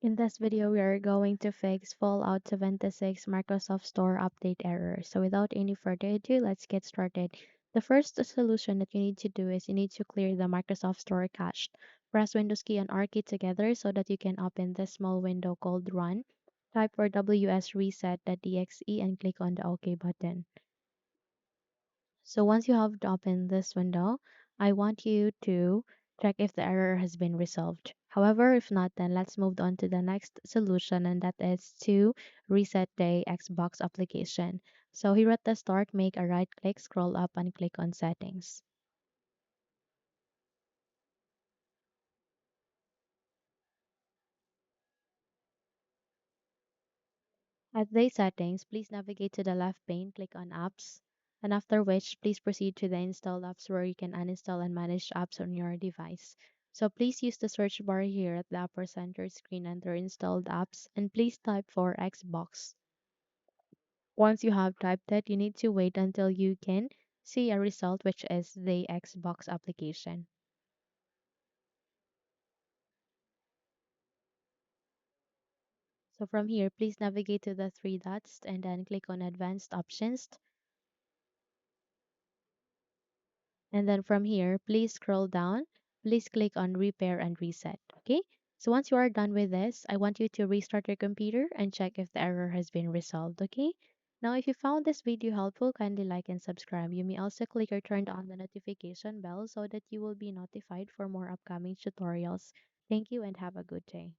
In this video, we are going to fix Fallout 76 Microsoft Store update error. So without any further ado, let's get started. The first solution that you need to do is you need to clear the Microsoft Store cache. Press Windows key and R key together so that you can open this small window called Run. Type for wsreset.exe and click on the OK button. So once you have opened this window, I want you to check if the error has been resolved. However, if not, then let's move on to the next solution, and that is to reset the Xbox application. So here at the start, make a right click, scroll up, and click on Settings. At the settings, please navigate to the left pane, click on Apps, and after which, please proceed to the Install Apps where you can uninstall and manage apps on your device. So please use the search bar here at the upper center screen under Installed Apps, and please type for Xbox. Once you have typed it, you need to wait until you can see a result, which is the Xbox application. So from here, please navigate to the three dots and then click on Advanced Options. And then from here, please scroll down. Please click on Repair and Reset. Okay. So once you are done with this, I want you to restart your computer and check if the error has been resolved. Okay. Now, if you found this video helpful, kindly like and subscribe. You may also click or turn on the notification bell so that you will be notified for more upcoming tutorials. Thank you and have a good day.